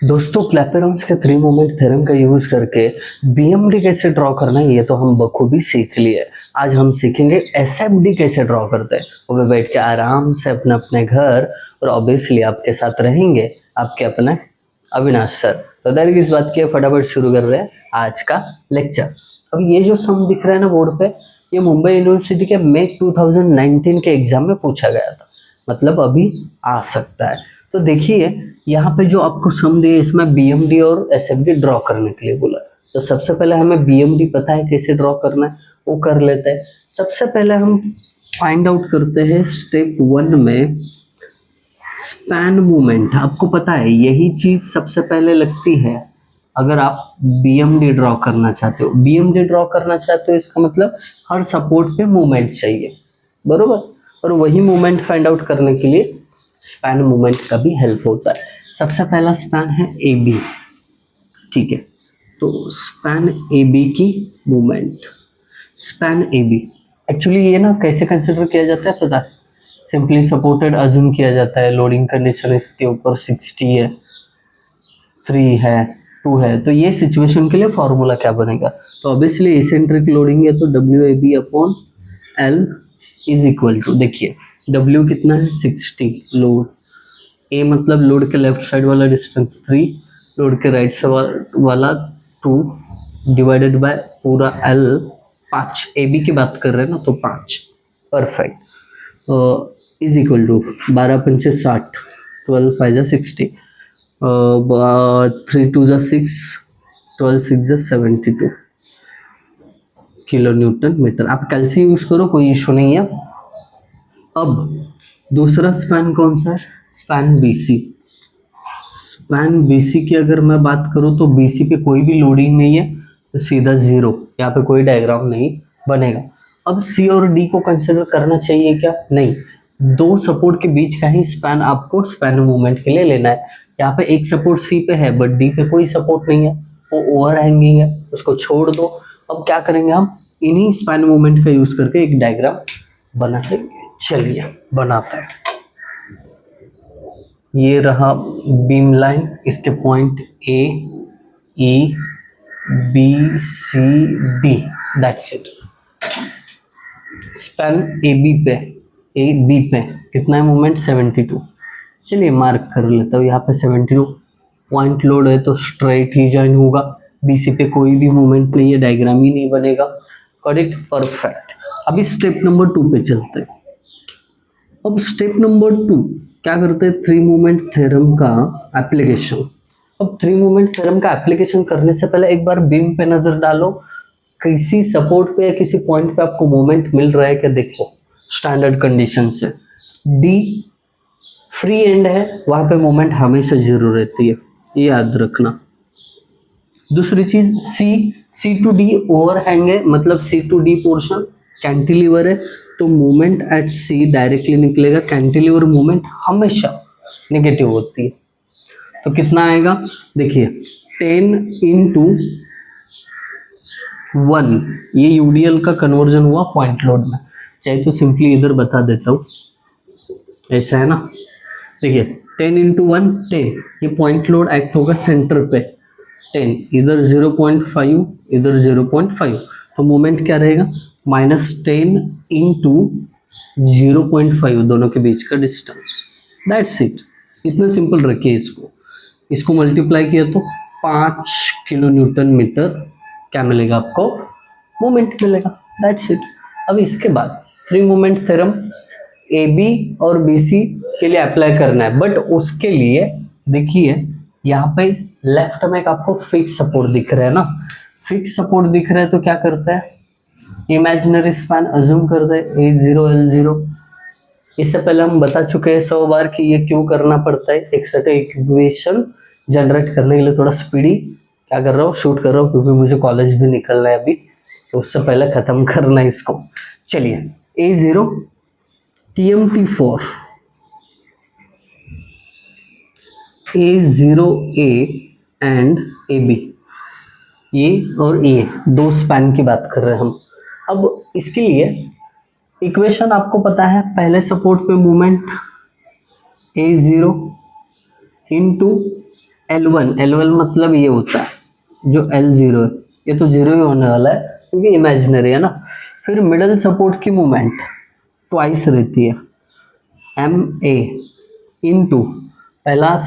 दोस्तों क्लैपेरॉन्स के three moment theorem का यूज करके बीएमडी कैसे ड्रॉ करना है ये तो हम बखूबी सीख लिए। आज हम सीखेंगे एसएफडी कैसे ड्रॉ करते हैं। वो भी बैठ के आराम से अपने अपने घर, और ऑब्वियसली आपके साथ रहेंगे आपके अपने अविनाश सर। तो देर किस बात की है, फटाफट शुरू कर रहे हैं आज का लेक्चर। अब ये जो सम दिख रहा है ना बोर्ड पे, ये मुंबई यूनिवर्सिटी के मई 2019 के एग्जाम में पूछा गया था, मतलब अभी आ सकता है। तो देखिए यहाँ पे जो आपको सम दिए इसमें बीएमडी और एसएफडी ड्रॉ करने के लिए बोला। तो सबसे पहले हमें बीएमडी पता है कैसे ड्रॉ करना है, वो कर लेते हैं। सबसे पहले हम फाइंड आउट करते हैं स्टेप 1 में स्पैन मूवमेंट। आपको पता है यही चीज सबसे पहले लगती है अगर आप बीएमडी ड्रॉ करना चाहते हो। बीएमडी ड्रॉ करना चाहते हो इसका मतलब हर सपोर्ट पे मूवमेंट चाहिए, बरोबर। और वही मूवमेंट फाइंड आउट करने के लिए स्पैन मूवमेंट का भी हेल्प होता है। सबसे पहला स्पैन है ए बी, ठीक है। तो स्पैन ए बी की movement, span A B actually ये ना कैसे कंसिडर किया जाता है पता है, सिंपली सपोर्टेड अज्यूम किया जाता है। लोडिंग कंडीशन इसके ऊपर 60 है, 3 है, 2 है। तो ये सिचुएशन के लिए फॉर्मूला क्या बनेगा, तो ऑब्वियसली एसेंट्रिक लोडिंग है तो W A B upon L is equal to, देखिए W कितना है 60, लोड A मतलब लोड के लेफ्ट साइड वाला डिस्टेंस 3, लोड के राइट साइड वाला 2 डिवाइडेड बाय पूरा L 5, AB की बात कर रहे हैं ना तो 5, परफेक्ट। इज इक्वल टू 12 पंचे 60, 12 5 जा 60, 3 2 जा 6, 12 6 जा 72 किलो न्यूटन मीटर। आप कैलसी यूज करो, कोई इशू नहीं है। अब दूसरा स्पैन कौन सा है, स्पैन बीसी। स्पैन बीसी की अगर मैं बात करूं तो बीसी पे कोई भी लोडिंग नहीं है तो सीधा 0, यहाँ पे कोई डायग्राम नहीं बनेगा। अब सी और डी को कंसिडर करना चाहिए क्या, नहीं। दो सपोर्ट के बीच का ही स्पैन आपको स्पैन मूवमेंट के लिए लेना है। यहाँ पे एक सपोर्ट सी पे है बट डी पे कोई सपोर्ट नहीं है, वो ओवर हैंगिंग है, उसको छोड़ दो। अब क्या करेंगे हम, इन्हीं स्पैन मूवमेंट का यूज करके एक डायग्राम बना लेंगे। चलिए बनाते हैं। ये रहा बीम लाइन, इसके point A E B C D, that's it. Span A B पे कितना है मूवमेंट 72। चलिए मार्क कर लेता हूँ यहाँ पे 72 पॉइंट लोड है तो स्ट्रेट ही ज्वाइन होगा। बीसी पे कोई भी मूवमेंट नहीं है, डायग्राम ही नहीं बनेगा, करेक्ट, परफेक्ट। अभी स्टेप नंबर 2 पे चलते हैं। अब स्टेप नंबर 2 क्या करते हैं, थ्री मूवमेंट थ्योरम का एप्लीकेशन। अब थ्री मूवमेंट थ्योरम का एप्लीकेशन करने से पहले एक बार बीम पे नजर डालो, किसी सपोर्ट पे या किसी पॉइंट पे आपको मूवमेंट मिल रहा है क्या, देखो स्टैंडर्ड कंडीशन से। डी फ्री एंड है, वहां पे मूवमेंट हमेशा 0 रहती है, ये याद रखना। दूसरी चीज सी टू डी ओवरहैंग है, मतलब सी टू डी पोर्शन कैंटिलीवर है तो मूवमेंट एट सी डायरेक्टली निकलेगा। कैंटिलीवर मूवमेंट हमेशा नेगेटिव होती है। तो कितना आएगा, देखिए 10 इंटू 1, ये यूडीएल का कन्वर्जन हुआ पॉइंट लोड में। चाहे तो सिंपली इधर बता देता हूँ, ऐसा है ना। देखिए 10 इंटू 1 10, ये पॉइंट लोड एक्ट होगा सेंटर पे 10, इधर 0.5 इधर 0.5, तो मूवमेंट क्या रहेगा -10 इंटू 0.5, दोनों के बीच का डिस्टेंस, दैट्स इट। इतना सिंपल रखिए इसको मल्टीप्लाई किया तो 5 किलो न्यूटन मीटर क्या मिलेगा आपको, मूवमेंट मिलेगा, दैट्स इट। अब इसके बाद three movement theorem A B और बी सी के लिए अप्लाई करना है, बट उसके लिए देखिए यहाँ पे लेफ्ट में एक आपको फिक्स सपोर्ट दिख रहा है ना, फिक्स सपोर्ट दिख रहा है तो क्या करता है, इमेजिनरी स्पैन अज्यूम करते हैं A0 L0। इससे पहले हम बता चुके हैं 100 बार कि ये क्यों करना पड़ता है। एक सर्टेन इक्वेशन जनरेट करने के लिए थोड़ा स्पीडी क्या कर रहा हूँ, शूट कर रहा हूँ, क्योंकि मुझे कॉलेज भी निकलना है अभी, तो उससे पहले खत्म करना है इसको। चलिए A0 TMT4 A0A and AB, ये और ये दो स्पैन की बात कर रहे हैं हम। अब इसके लिए इक्वेशन आपको पता है, पहले सपोर्ट पे मूवमेंट A0 इंटू L1 मतलब ये होता है जो L0 है, ये तो जीरो ही होने वाला है क्योंकि इमेजिनरी है ना। फिर मिडल सपोर्ट की मूवमेंट ट्वाइस रहती है MA इनटू पहला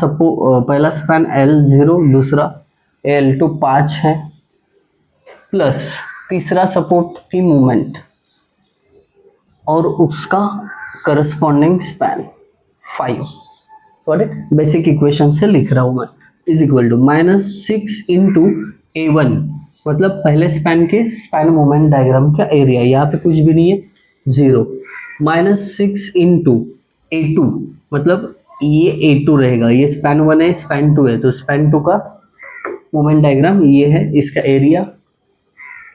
स्पैन L0, दूसरा L2 5 है, प्लस तीसरा सपोर्ट की मूवमेंट और उसका corresponding span 5। Got it? Basic equation से लिख रहा हूं मैं, is equal to -6 into A1 मतलब पहले स्पैन के स्पैन मोमेंट डायग्राम का एरिया, यहाँ पे कुछ भी नहीं है, 0, -6 इंटू A2 मतलब ये A2 रहेगा, ये स्पैन 1 है, स्पैन 2 है, तो स्पैन 2 का मोमेंट डायग्राम ये है, इसका एरिया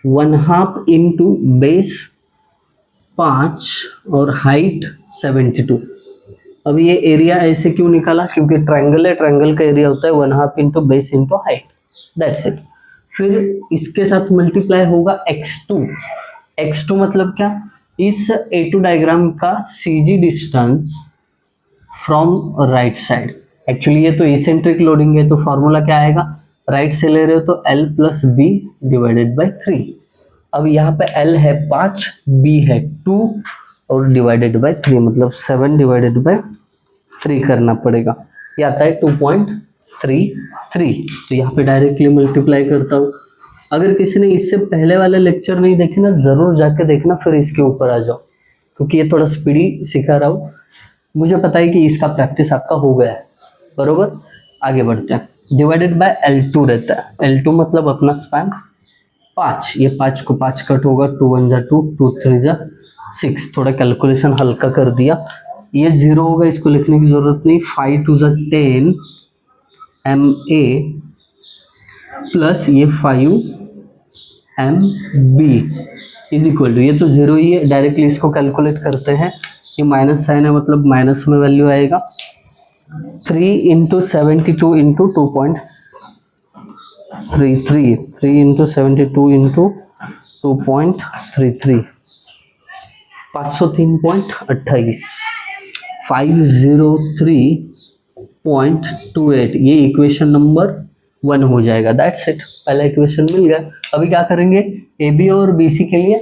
1/2 इंटू बेस 5 और हाइट 72। अब ये एरिया ऐसे क्यों निकाला, क्योंकि ट्रायंगल है, ट्रायंगल का एरिया होता है 1/2 into base into height, that's it. फिर इसके साथ मल्टीप्लाई होगा x2 मतलब क्या, इस A2 डायग्राम का CG distance from right side. Actually ये तो इसेंट्रिक लोडिंग है, तो फॉर्मूला क्या आएगा, राइट से ले रहे हो तो L plus B divided by 3। अब यहाँ पे L है 5, B है 2 और डिवाइडेड बाई 3 मतलब 7 डिवाइडेड बाई 3 करना पड़ेगा, ये आता है 2.33। तो यहाँ पे डायरेक्टली मल्टीप्लाई करता हूँ। अगर किसी ने इससे पहले वाले लेक्चर नहीं देखे ना, ज़रूर जाके देखना, फिर इसके ऊपर आ जाओ, क्योंकि ये थोड़ा स्पीडी सिखा रहा हूँ। मुझे पता है कि इसका प्रैक्टिस आपका हो गया है, बरोबर। आगे बढ़ते हैं। डिवाइडेड बाय L2 रहता है, L2 मतलब अपना स्पैन 5, ये 5 को 5 कट होगा, 2 1 जा 2, 2 3 जा 6, थोड़ा कैलकुलेशन हल्का कर दिया, ये 0 होगा, इसको लिखने की जरूरत नहीं, 5 2 जा 10 MA प्लस ये 5 MB इज इक्वल टू, ये तो 0 ही है, डायरेक्टली इसको कैलकुलेट करते हैं, ये माइनस साइन है मतलब माइनस में वैल्यू आएगा, 3 इंटू 72 इंटू 2.33, 3 इंटू 72 इंटू 2.33, 503.28, 503.28, ये इक्वेशन नंबर 1 हो जाएगा, दैट्स इट, पहला इक्वेशन मिल गया। अभी क्या करेंगे, AB और BC के लिए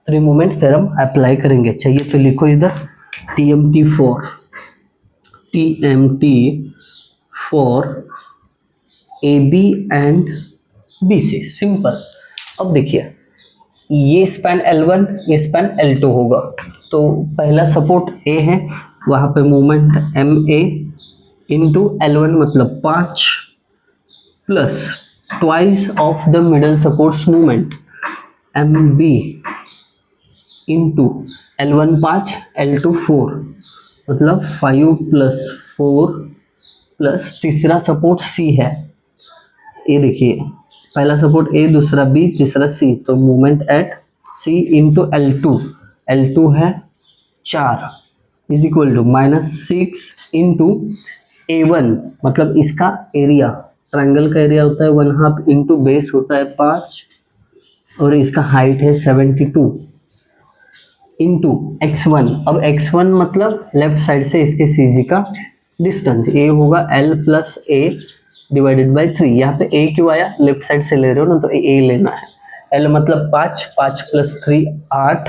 थ्री मोमेंट थ्योरम अप्लाई करेंगे। चाहिए तो लिखो इधर TMT for AB and BC, simple. अब देखिए ये स्पैन L1, ये स्पैन L2 होगा, तो पहला सपोर्ट A है, वहाँ पे मोमेंट MA इंटू L1 मतलब 5 plus twice of the middle supports moment MB into L1 5 L2 4 मतलब 5 प्लस 4 प्लस तीसरा सपोर्ट C है, ये देखिए पहला सपोर्ट A, दूसरा B, तीसरा C, तो movement at C into L2 है 4 is equal to -6 into A1 मतलब इसका एरिया, ट्रायंगल का एरिया होता है 1/2 इंटू बेस होता है 5 और इसका हाइट है 72 इंटू x1। अब x1 मतलब लेफ्ट साइड से इसके CG का डिस्टेंस, A होगा L plus A divided by 3। यहाँ पे A क्यों आया, लेफ्ट साइड से ले रहे हो ना, तो A लेना है। L मतलब 5, 5 प्लस 3 8,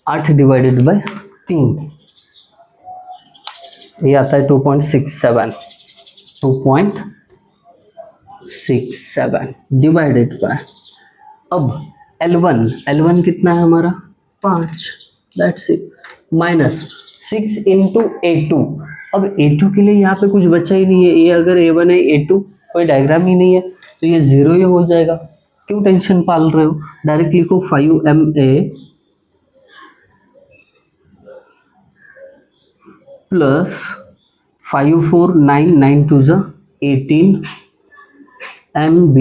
8 डिवाइडेड बाई 3, ये आता है 2.67 डिवाइडेड बाय, अब L1 कितना है हमारा 5, दैट्स इट, -6 इंटू A2। अब A2 के लिए यहाँ पे कुछ बचा ही नहीं है, ये अगर A1 है, A2 कोई डायग्राम ही नहीं है, तो ये 0 ही हो जाएगा। क्यों टेंशन पाल रहे हो, डायरेक्ट लिखो 5MA प्लस 5 4 9 9 2 18 MB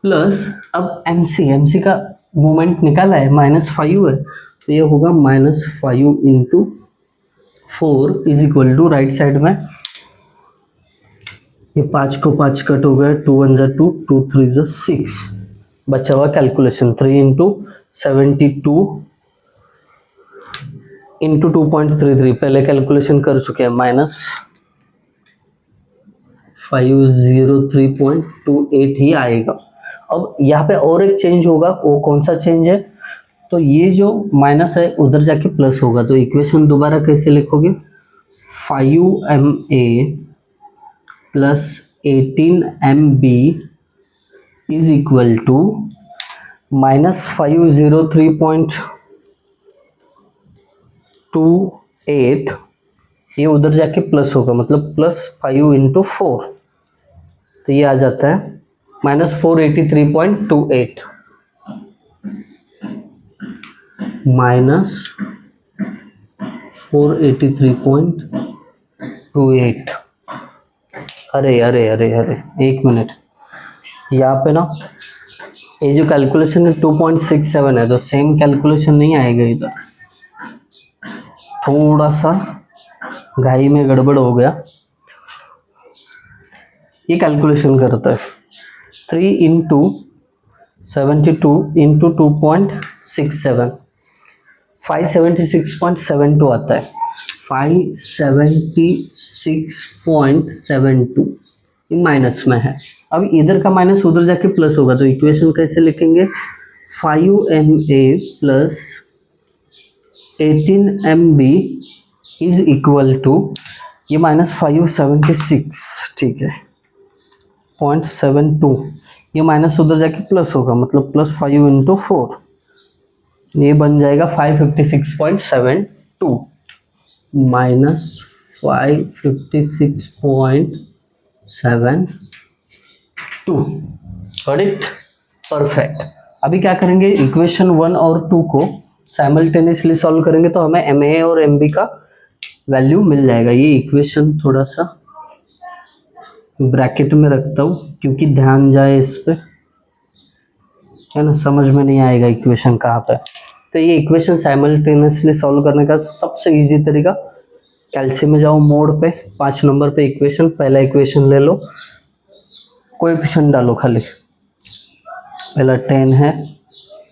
प्लस, अब MC का मोमेंट निकाला है, -5 है, तो ये होगा -5 into 4 is equal to, right side में ये 5 को 5 कट हो गया, 2 1 2, 2 3 6, बचा हुआ कैलकुलेशन 3 इंटू 72 इंटू 2.33, पहले कैलकुलेशन कर चुके हैं, 503.28 ही आएगा। अब यहाँ पे और एक चेंज होगा, वो कौन सा चेंज है, तो ये जो माइनस है उधर जाके प्लस होगा। तो इक्वेशन दोबारा कैसे लिखोगे, 5ma plus 18mb is equal to minus 503.28, ये उधर जाके प्लस होगा, मतलब प्लस 5 इंटू 4, तो ये आ जाता है माइनस 483.28 माइनस 483.28। अरे अरे अरे अरे एक मिनट, यहाँ पे ना ये जो कैलकुलेशन है 2.67 है, तो सेम कैलकुलेशन नहीं आएगा इधर, थोड़ा सा घाई में गड़बड़ हो गया। ये कैलकुलेशन करता है 3 इंटू 72 इंटू 2.67, 576.72 आता है, 576.72 माइनस में है। अब इधर का माइनस उधर जाके प्लस होगा, तो इक्वेशन कैसे लिखेंगे, 5ma plus 18mb is equal to, ये माइनस 576, ठीक है, 0.72, ये माइनस उधर जाके प्लस होगा, मतलब प्लस 5 इंटू 4, ये बन जाएगा 556.72 माइनस 556.72, करेक्ट, परफेक्ट। अभी क्या करेंगे, इक्वेशन 1 और 2 को साइमल्टेनियसली सॉल्व करेंगे तो हमें एम ए और एम बी का वैल्यू मिल जाएगा। ये इक्वेशन थोड़ा सा ब्रैकेट में रखता हूँ क्योंकि ध्यान जाए इस पे, है ना, समझ में नहीं आएगा इक्वेशन कहाँ पे। तो ये इक्वेशन साइमल्टेनियसली सॉल्व करने का सबसे इजी तरीका, कैल्शियम में जाओ मोड पे, 5 नंबर पे इक्वेशन, पहला इक्वेशन ले लो, कोएफिशिएंट डालो खाली, पहला 10 है,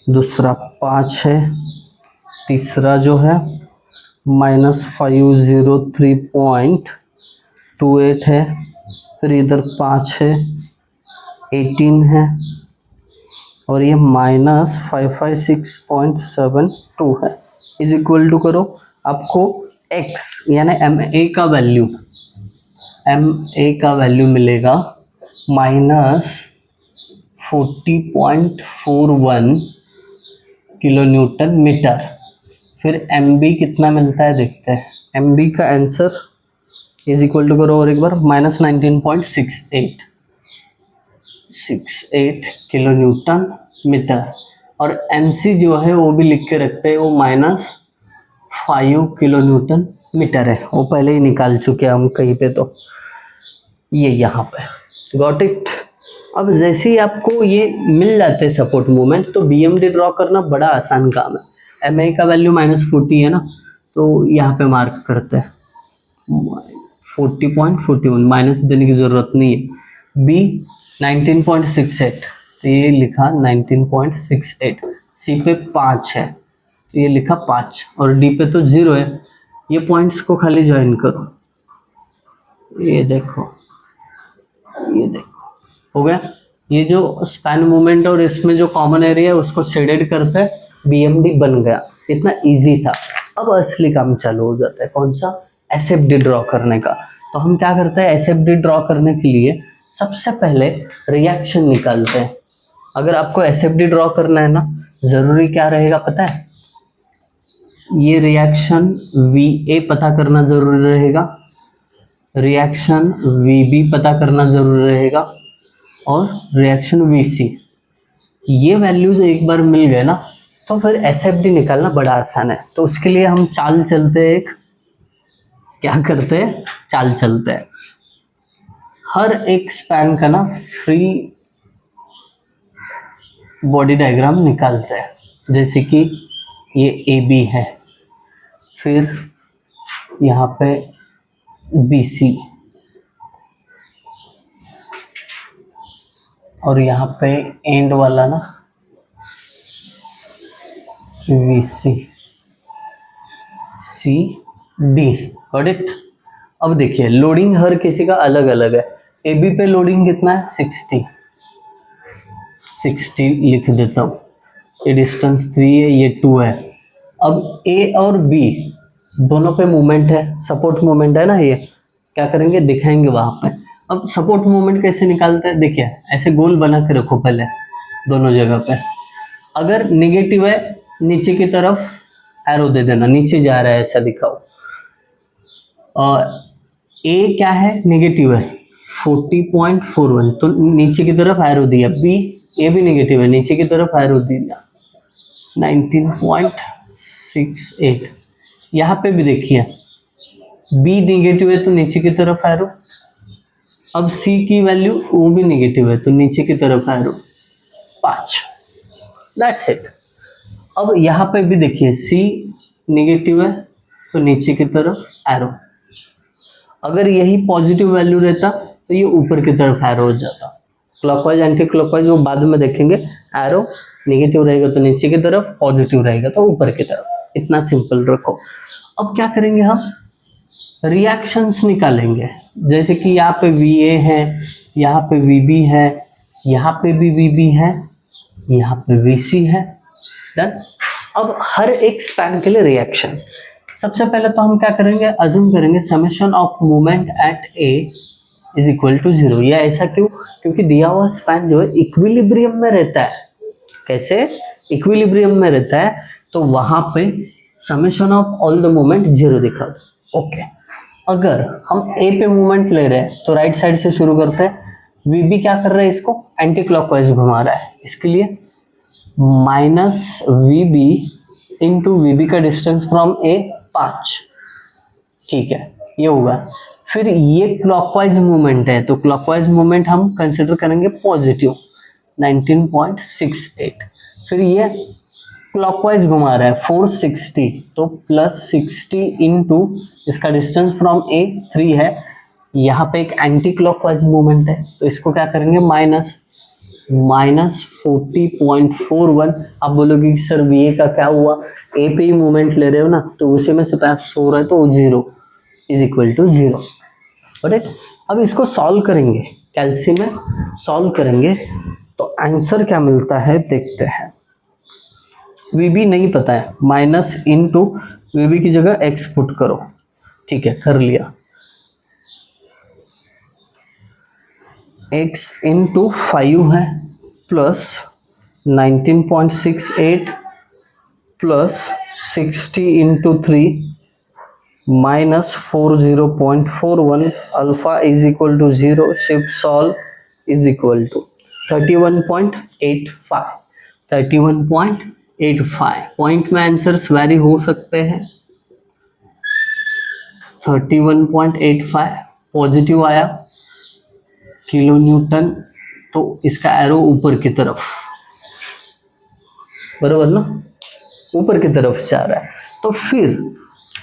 दूसरा 5 है, तीसरा जो है माइनस 503.28 है, फिर इधर 5 है, 18 है, और ये माइनस 556.72 है, इज इक्वल टू करो, आपको x यानी एम ए का वैल्यू मिलेगा माइनस 40.41 किलो न्यूटन मीटर। फिर एम बी कितना मिलता है देखते हैं, एम बी का आंसर इज इक्वल टू करो और एक बार, माइनस 19.68 किलो न्यूटन मीटर, और एम सी जो है वो भी लिख के रखते हैं, वो माइनस 5 किलो न्यूटन मीटर है, वो पहले ही निकाल चुके हैं हम कहीं पे, तो ये यहाँ पे गॉट इट। अब जैसे ही आपको ये मिल जाते हैं सपोर्ट मूवमेंट, तो बी एम डी ड्रॉ करना बड़ा आसान काम है। एम ए का वैल्यू माइनस 40 है ना, तो यहाँ पे मार्क करते हैं 40.41, माइनस देने की ज़रूरत नहीं है। बी 19.68, तो ये लिखा 19.68, सी पे 5 है तो ये लिखा 5, और डी पे तो 0 है। ये पॉइंट्स को खाली ज्वाइन करो, ये देखो, ये देखो, हो गया। ये जो स्पैन मूवमेंट और इसमें जो कॉमन एरिया है उसको शेडेड करते हैं, बीएमडी बन गया, इतना इजी था। अब असली काम चालू हो जाता है, कौन सा, एसएफडी ड्रॉ करने का। तो हम क्या करते हैं, एसएफडी ड्रॉ करने के लिए सबसे पहले रिएक्शन निकालते हैं। अगर आपको एसएफडी ड्रॉ करना है ना, ज़रूरी क्या रहेगा पता है, ये रिएक्शन वी पता करना ज़रूरी रहेगा, रिएक्शन वी पता करना ज़रूरी रहेगा, और रिएक्शन वी। ये वैल्यूज़ एक बार मिल गए ना, तो फिर एसएफडी निकालना बड़ा आसान है। तो उसके लिए हम चाल चलते हैं, क्या करते हैं, चाल चलते हैं। हर एक स्पैन का ना फ्री बॉडी डायग्राम निकालते हैं, जैसे कि ये ए बी है, फिर यहाँ पे बी सी, और यहाँ पे एंड वाला ना V C D, got it. अब देखिए लोडिंग हर किसी का अलग अलग है, ए बी पे लोडिंग कितना है 60 लिख देता हूँ, ये डिस्टेंस 3 है, ये 2 है। अब ए और बी दोनों पे मूवमेंट है, सपोर्ट मूवमेंट है ना, ये क्या करेंगे दिखाएंगे वहां पे। अब सपोर्ट मूवमेंट कैसे निकालते हैं, देखिए ऐसे गोल बना के रखो पहले दोनों जगह पे। अगर निगेटिव है नीचे की तरफ एरो दे देना, नीचे जा रहा है ऐसा दिखाओ। और ए क्या है नेगेटिव है 40.41, तो नीचे की तरफ एरो दिया। बी ये भी नेगेटिव है, नीचे की तरफ एरो दिया 19.68। यहाँ पे भी देखिए बी नेगेटिव है तो नीचे की तरफ एरो। अब सी की वैल्यू वो भी नेगेटिव है तो नीचे की तरफ एरो 5। That's it. अब यहाँ पे भी देखिए सी नेगेटिव है तो नीचे की तरफ एरो। अगर यही पॉजिटिव वैल्यू रहता तो ये ऊपर की तरफ एरो हो जाता। क्लॉकवाइज एंटी क्लॉकवाइज वो बाद में देखेंगे। एरो नेगेटिव रहेगा तो नीचे की तरफ, पॉजिटिव रहेगा तो ऊपर की तरफ। इतना सिंपल रखो। अब क्या करेंगे हम रिएक्शंस निकालेंगे। जैसे कि यहाँ पे VA है, यहाँ पे VB है, यहाँ पे भी VB है, यहाँ पे VC है। डन। अब हर एक स्पैन के लिए रिएक्शन। सबसे पहले तो हम क्या करेंगे, अज्यूम करेंगे summation of moment at A is equal to 0। यह ऐसा क्यों, क्योंकि दिया हुआ स्पैन जो है इक्विलिब्रियम में रहता है। कैसे इक्विलिब्रियम में रहता है, तो वहां पे summation of all the moment 0 दिखा। ओके। अगर हम ए पे मूवमेंट ले रहे हैं तो राइट साइड से शुरू करते हैं। VB क्या कर रहा है, इसको एंटी क्लॉकवाइज घुमा रहा है, इसके लिए -VB इंटू VB का डिस्टेंस फ्रॉम A 5। ठीक है, ये होगा। फिर ये क्लॉकवाइज मूवमेंट है तो क्लॉकवाइज मूवमेंट हम कंसिडर करेंगे पॉजिटिव 19.68। फिर ये क्लॉकवाइज घुमा रहा है 460 तो +60 इंटू इसका डिस्टेंस फ्रॉम A 3 है। यहाँ पे एक एंटी क्लॉकवाइज मूवमेंट है तो इसको क्या करेंगे -40.41। आप बोलोगे कि सर VA का क्या हुआ, A पे ही मूवमेंट ले रहे हो ना, तो उसी में से पास हो रहा है तो 0 इज इक्वल टू 0। राइट। अब इसको सॉल्व करेंगे, कैल्सी में सॉल्व करेंगे तो आंसर क्या मिलता है देखते हैं। VB नहीं पता है, माइनस इंटू VB की जगह x पुट करो। ठीक है, कर लिया। x इंटू 5 है plus 19.68 plus 60 into 3 minus 40.41 alpha is equal to 0। Shift solve is equal to 31.85। 31.85 point में आंसर्स वैरी हो सकते हैं। 31.85 पॉजिटिव आया किलो न्यूटन, तो इसका एरो ऊपर की तरफ, बराबर ना, ऊपर की तरफ जा रहा है। तो फिर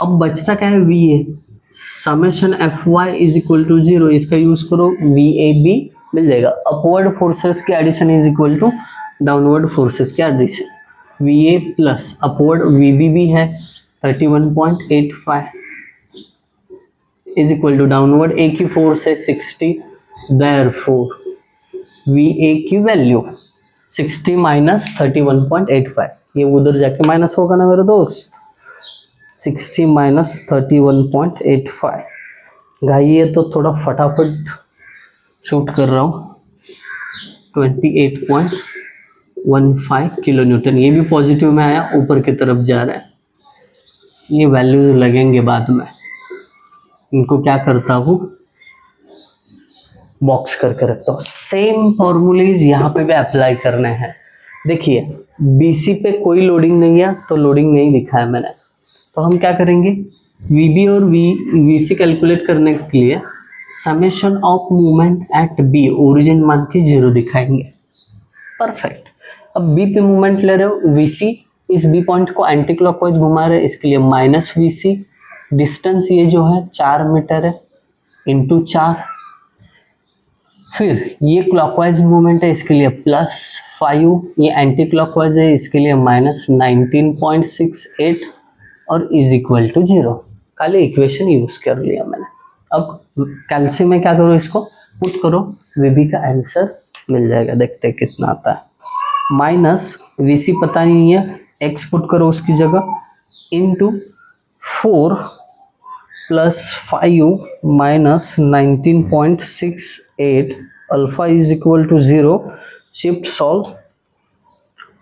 अब बचता क्या है, VA summation FY is equal to 0। इसका यूज करो, VAB मिल जाएगा। अपवर्ड फोर्सेस के addition is equal to downward forces के addition. VA plus upward VB भी है 31.85 is equal to downward A की फोर्स है 60। Therefore VA की वैल्यू 60 माइनस 31.85, ये उधर जाके माइनस होगा ना मेरे दोस्त। 60 माइनस 31.85। घाई है तो थोड़ा फटाफट शूट कर रहा हूँ। 28.15 किलो न्यूटन, ये भी पॉजिटिव में आया, ऊपर की तरफ जा रहा है। ये वैल्यू लगेंगे बाद में, इनको क्या करता हूँ बॉक्स करके रखता हूँ। सेम फॉर्मूलेज यहाँ पे भी अप्लाई करने हैं। देखिए BC पे कोई लोडिंग नहीं है तो लोडिंग नहीं लिखा है मैंने, तो हम क्या करेंगे VB और VC कैलकुलेट करने के लिए summation of movement at B origin मान के 0 दिखाएंगे। परफेक्ट। अब B पे मूवमेंट ले रहे हो, VC इस B पॉइंट को एंटी क्लॉकवाइज घुमा रहे हैं, इसके लिए -VC। डिस्टेंस ये जो है 4 मीटर है इंटू 4। फिर ये क्लॉकवाइज मूवमेंट है, इसके लिए +5। ये एंटी क्लॉकवाइज है, इसके लिए -19.68 और इज इक्वल टू 0। खाली इक्वेशन यूज कर लिया मैंने। अब कैल्सी में क्या करो, इसको पुट करो, वीबी का आंसर मिल जाएगा। देखते हैं कितना आता है। माइनस वीसी पता नहीं है, एक्स पुट करो उसकी जगह, into 4 plus 5 minus 19.68 alpha is equal to 0। Shift solve,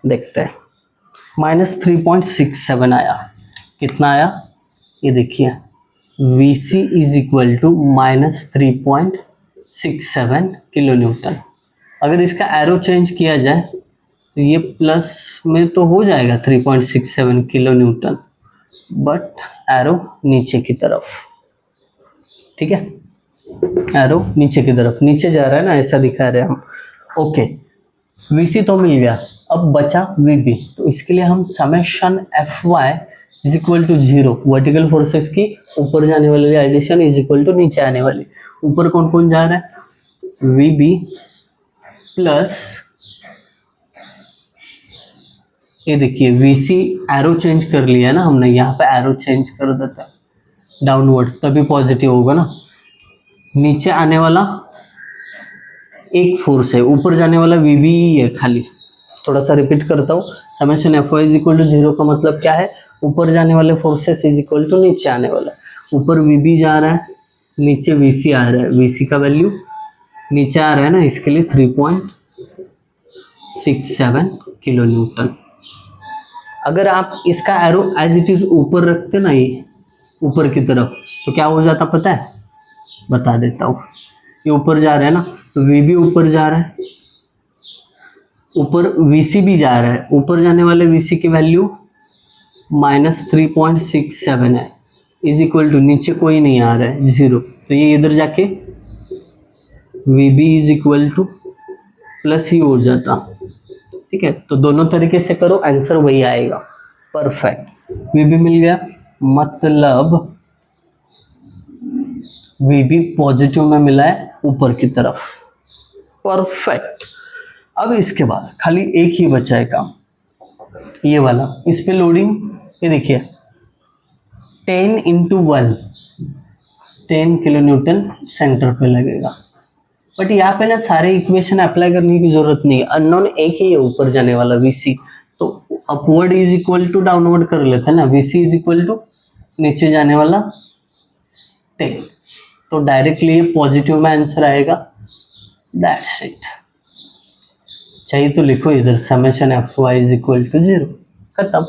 देखते हैं। माइनस 3.67 आया। कितना आया ये देखिए, VC is equal to minus 3.67 kilo newton. अगर इसका एरो चेंज किया जाए तो ये प्लस में तो हो जाएगा 3.67 किलो न्यूटन, बट एरो नीचे की तरफ, ठीक है, एरो नीचे की तरफ, नीचे जा रहा है ना, ऐसा दिखा रहे हैं हम। ओके, VC तो मिल गया, अब बचा VB। तो इसके लिए हम summation Fy is equal to 0, vertical forces की ऊपर जाने वाली एडिशन इज इक्वल टू नीचे आने वाली। ऊपर कौन कौन जा रहा है, VB प्लस, ये देखिए VC एरो चेंज कर लिया है ना हमने, यहाँ पे एरो चेंज कर देता है डाउनवर्ड, तभी पॉजिटिव होगा ना। नीचे आने वाला एक फोर्स है, ऊपर जाने वाला VB ही है खाली। थोड़ा सा रिपीट करता हूँ, summation Fy is equal to 0 का मतलब क्या है, ऊपर जाने वाले फोर्सेस इज इक्वल टू नीचे आने वाला। ऊपर VB जा रहा है, नीचे VC आ रहा है, VC का वैल्यू नीचे आ रहा है ना, इसके लिए 3.67 किलो न्यूटन। अगर आप इसका एरो एज इट इज ऊपर रखते ना, ये ऊपर की तरफ, तो क्या हो जाता पता है, बता देता हूँ। ये ऊपर जा रहा है ना, तो VB ऊपर जा रहा है, ऊपर VC भी जा रहा है। ऊपर जाने वाले VC की वैल्यू माइनस 3.67 है, इज इक्वल टू नीचे कोई नहीं आ रहा है 0, तो ये इधर जाके VB is equal to plus ही हो जाता, ठीक है। तो दोनों तरीके से करो, आंसर वही आएगा। परफेक्ट, VB मिल गया, मतलब VB पॉजिटिव में मिला है ऊपर की तरफ। परफेक्ट। अब इसके बाद खाली एक ही बचा है काम, ये वाला। इस पे लोडिंग, ये देखिए 10 इंटू 1, 10 किलो न्यूटन सेंटर पे लगेगा। बट यहाँ पे ना सारे इक्वेशन अप्लाई करने की जरूरत नहीं है, अननोन एक ही है ऊपर जाने वाला VC, तो upward is equal to downward कर लेते हैं ना, VC इज इक्वल टू नीचे जाने वाला 10, तो डायरेक्टली ये पॉजिटिव में आंसर आएगा। That's it. चाहिए तो लिखो इधर, summation Fy is equal to 0, खत्म।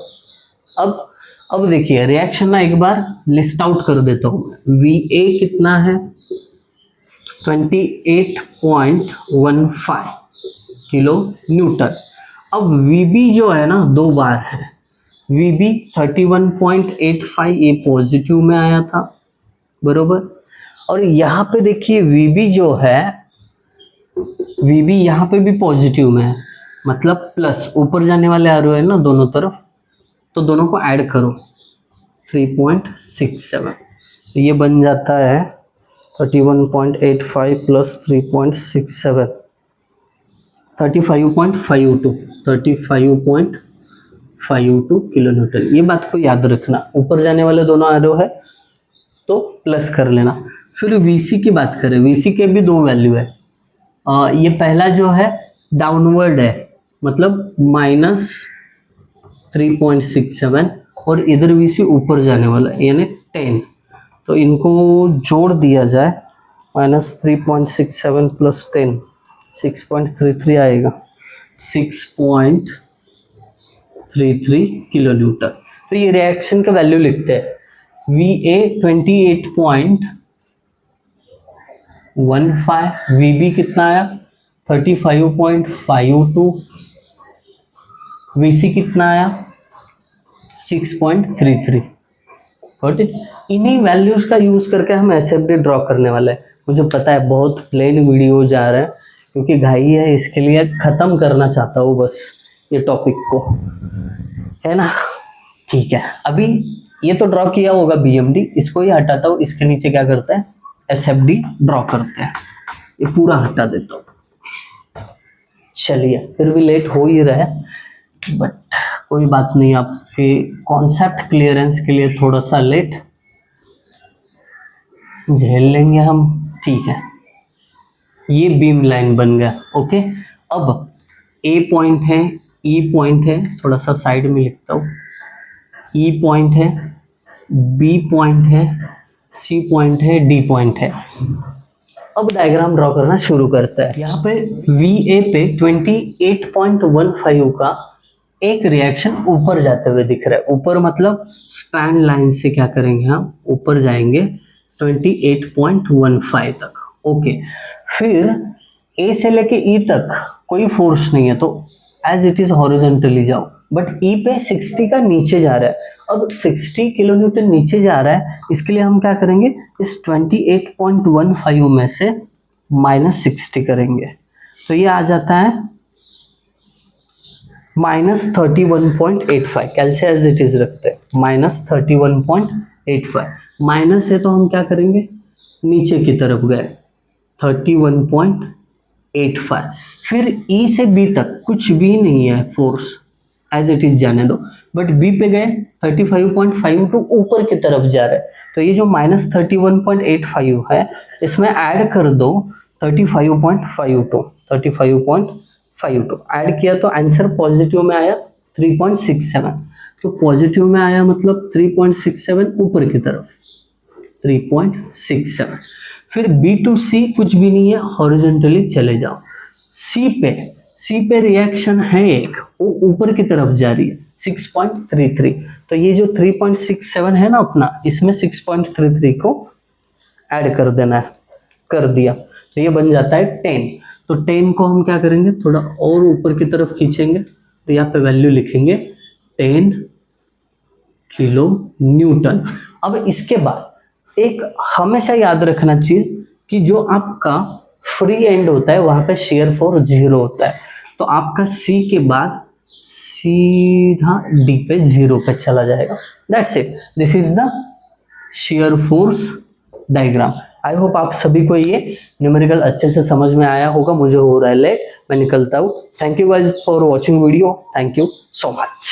अब देखिए रिएक्शन ना एक बार लिस्ट आउट कर देता हूँ। VA कितना है, 28.15 किलो न्यूटन। अब VB जो है ना, दो बार है। VB 31.85, ये पॉजिटिव में आया था, बरोबर। और यहाँ पे देखिए VB जो है, VB यहाँ पे भी पॉजिटिव में है, मतलब प्लस, ऊपर जाने वाले एरो है ना दोनों तरफ, तो दोनों को ऐड करो, 3.67, तो ये बन जाता है 31.85 प्लस 3.67, 35.52 किलो न्यूटन। ये बात को याद रखना, ऊपर जाने वाले दोनों एरो है तो प्लस कर लेना। फिर VC की बात करें, VC के भी दो वैल्यू है। ये पहला जो है डाउनवर्ड है, मतलब माइनस 3.67, और इधर VC ऊपर जाने वाला है, यानी 10, तो इनको जोड़ दिया जाए, माइनस 3.67 प्लस 10, 6.33 आएगा, 6.33 किलो न्यूटन। तो ये रिएक्शन का वैल्यू लिखते हैं। VA 28.15, VB कितना आया 35.52, VC कितना आया 6.33। इन्हीं वैल्यूज का यूज करके हम एसएफडी ड्रॉ करने वाले हैं। मुझे पता है बहुत प्लेन वीडियो जा रहा है, क्योंकि घाई है, इसके लिए खत्म करना चाहता हूँ बस ये टॉपिक को, है ना। ठीक है, अभी ये तो ड्रॉ किया होगा BMD, इसको ही हटाता हूँ। इसके नीचे क्या करते हैं, SFD ड्रॉ करते हैं। ये पूरा हटा देता हूँ। चलिए, फिर भी लेट हो ही रहा है, बट कोई बात नहीं, आपके कॉन्सेप्ट क्लियरेंस के लिए थोड़ा सा लेट झेल लेंगे हम, ठीक है। ये बीम लाइन बन गया। ओके, अब ए पॉइंट है, ई पॉइंट है, थोड़ा सा साइड में लिखता हूँ, ई पॉइंट है, बी पॉइंट है, सी पॉइंट है, डी पॉइंट है। अब डायग्राम ड्रॉ करना शुरू करता है। यहाँ पे VA पे 28.15 का एक रिएक्शन ऊपर जाते हुए दिख रहा है। ऊपर मतलब स्पैन लाइन से क्या करेंगे हम, ऊपर जाएंगे 28.15 तक। ओके, फिर A से लेके E तक कोई फोर्स नहीं है तो एज इट इज हॉरिजॉन्टली जाओ, बट E पे 60 का नीचे जा रहा है। अब 60 किलो न्यूटन नीचे जा रहा है, इसके लिए हम क्या करेंगे, इस 28.15 में से -60 करेंगे, तो ये आ जाता है -31.85। कैसे एज इट इज रखते हैं, -31.85। माइनस है तो हम क्या करेंगे, नीचे की तरफ गए 31.85। फिर E से B तक कुछ भी नहीं है फोर्स, एज इट इज जाने दो, बट B पे गए 35.5 तो ऊपर की तरफ जा रहा है, तो ये जो -31.85 है इसमें ऐड कर दो 35.52 ऐड किया तो आंसर पॉजिटिव में आया 3.67। तो पॉजिटिव में आया मतलब 3.67 ऊपर की तरफ 3.67। फिर B to C कुछ भी नहीं है, हॉरिजॉन्टली चले जाओ। C पे रिएक्शन है एक, वो ऊपर की तरफ जा रही है 6.33, तो ये जो 3.67 है ना अपना, इसमें 6.33 को ऐड कर देना है, कर दिया तो ये बन जाता है 10। तो 10 को हम क्या करेंगे, थोड़ा और ऊपर की तरफ खींचेंगे, तो यहाँ पे वैल्यू लिखेंगे 10 किलो न्यूटन। अब इसके बाद एक हमेशा याद रखना चीज कि जो आपका फ्री एंड होता है वहां पे शेयर फोर्स 0 होता है, तो आपका C के बाद सीधा D पे 0 पे चला जाएगा। That's it, this is the shear force diagram. I hope आप सभी को ये न्यूमेरिकल अच्छे से समझ में आया होगा। मुझे हो रहा है लेट, मैं निकलता हूँ। Thank you guys for watching video, thank you so much.